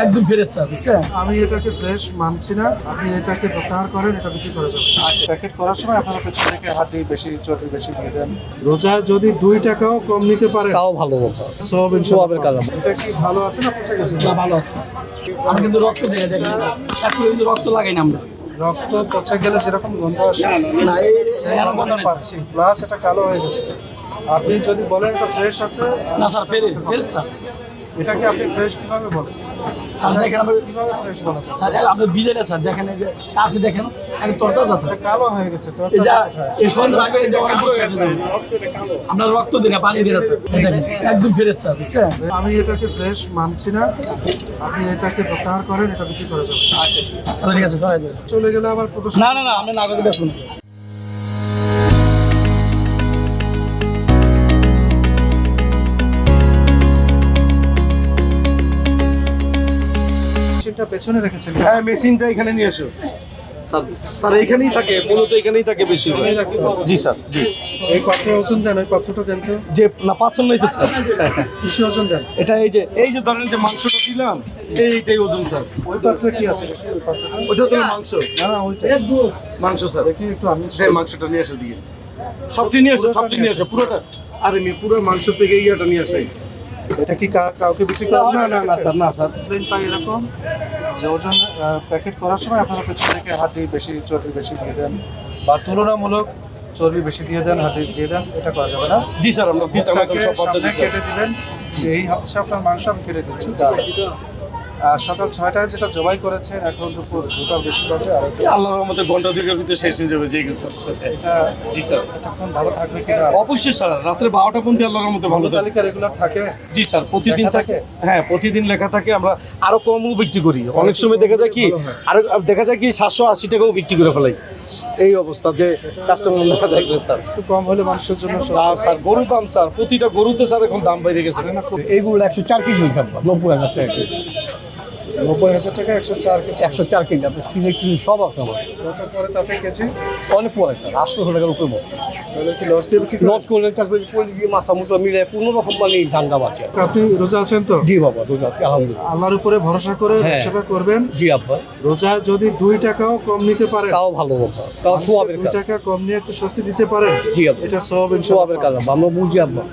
একদম ফেরত চা, বুঝছেন? আমি এটাকে ফ্রেশ মানছি না, আপনি এটাকে প্রত্যাহার করেন, এটা বিক্রি করা যাবে। প্যাকেট করার সময় আপনারা পেছন থেকে হাড্ডি বেশি, চর্বি বেশি দিয়ে দেন। রোজায় যদি 2 টাকাও কম নিতে পারেন তাও ভালো কথা। সব সোয়াবের কালাম। এটা কি ভালো আছে না পচে গেছে? না, ভালো আছে। আমি কিন্তু রক্ত দিয়ে দেখি, এত কিন্তু রক্ত লাগাই না আমরা। রক্ত পচে গেলে যেরকম গন্ধ আসে না, এরকম গন্ধ নেই, স্যার। পাচ্ছি, প্লাস এটা কালো হয়ে গেছে। আপনি যদি বলেন এটা ফ্রেশ আছে, না স্যার, ফেরত চা। এটাকে আপনি ফ্রেশ কিভাবে বলেন? স্যার দেখেন, আমরা কিভাবে ফ্রেশ বলা যায়? স্যার আপনি ভিজে না স্যার, দেখেন এই যে কাছে দেখেন একদম তরতাজা আছে। এটা কালো হয়ে গেছে তো, এটা এই সন্ধ্যা আগে এই যে অনেক বছর আগে আমরা রক্ত দিই না, পানি দিয়ে আছে। দেখেন একদম ফেরত চা, বুঝছেন? আমি এটাকে ফ্রেশ মানছি না, আপনি এটাকে প্রত্যাহার করেন, এটা বিক্রি করা যাবে। তাহলে ঠিক আছে, সরাই দেন। চলে গেলে আবার প্রদর্শন। না না না, আমরা না করে বেসুন। মেশিনটা পেছনে রেখেছেন। হ্যাঁ, মেশিনটা এখানে নিয়ে এসো। স্যার এইখানেই থাকে, মূলত এখানেই থাকে বেশি। জি স্যার, জি। যে পাত্রে ওজন দেন, ওই পাত্রটা দেন তো। যে না, পাথর নাই তো স্যার। কিসে ওজন দেন? এটা এই যে ধরেন যে মাংসটা দিলাম, এইটাই ওজন স্যার। ওই পাত্রে কি আছে? ওই পাত্রটা? ওটা তো মাংস। না না, ওইটা মাংস স্যার। দেখি একটু আমি। মাংসটা নিয়ে আসো দিকে। সবটি নিয়ে আসো, সবটি নিয়ে আসো, পুরোটা। আরে পুরো মাংস থেকে ইয়েটা নিয়ে আসো। এটা কি কাউকে বিক্রি করা না না না স্যার, না স্যার। প্লেন পাই এরকম যে ওজন প্যাকেট করার সময় আপনারা পেছন থেকে হাড্ডি বেশি, চর্বি বেশি দিয়ে দেন, বা তুলনামূলক চর্বি বেশি দিয়ে দেন, হাড্ডি দিয়ে দেন, এটা করা যাবে না। জি স্যার, আমরা দিতাম এখন সব সামনে পদ্ধতি স্যার। কেটে দিবেন যে এই হচ্ছে আপনার মাংস, আমি কেটে দিচ্ছি। আর সকাল 6টায় যেটা জবাই করেছেন, এখন দুপুর 2টা বেশি বাজে, আর আল্লাহর রহমতে ঘন্টা দুইটার ভিতরে শেষ হয়ে যাবে যে কিছু। এটা জি স্যার। তখন ভালো থাকবে কিনা? অবশ্যই স্যার, রাত্রে 12টা পর্যন্ত আল্লাহর রহমতে ভালো থাকে। তালিকা রেগুলার থাকে। জি স্যার, প্রতিদিন লেখা থাকে। থাকে? হ্যাঁ, প্রতিদিন লেখা থাকে। আমরা আরো কমও বিক্রি করি, অনেক সময় দেখা যায় কি, আর দেখা যায় কি 780 টাকাও বিক্রি করে ফেলাই। এই অবস্থা যে কাস্টমার না দেখলে স্যার। একটু কম হলে মানুষের জন্য স্যার গরুর দাম স্যার, প্রতিটা গরুতে স্যার এখন দাম বেড়ে গেছে। এইগুলো 104 কেজি থাকবে, 90,000 টাকা কেজি। 90,000 টাকা 104 কেজি। 104 কেজি, আপনার সিলে কিলো সব আছে আমার। ওটা পরে তাতে কেজি অনেক পরে স্যার, 800 টাকার উপরে মতো। তাহলে কি লস দিয়ে বিক্রি করেন? লস করলে তারপরে গিয়ে মাথা মুথা মিলে কোনো রকম মানে ধান্দা বাঁচে। আপনি রোজা আছেন তো? জি বাবা, দুধ আছে আলহামদুলিল্লাহ। আল্লাহর উপরে ভরসা করে হ্যাঁ। ব্যবসাটা করবেন। জি আব্বা, রোজায় যদি 2 টাকাও কম নিতে পারেন, তাও ভালো কথা। তাও মানুষকে সোয়াবের 2 কাজ। টাকা কম নিয়ে একটু স্বস্তি দিতে পারেন, জি আব্বা, এটা সব সোয়াবের কাজ আব্বা, আমরা বুঝি আব্বা।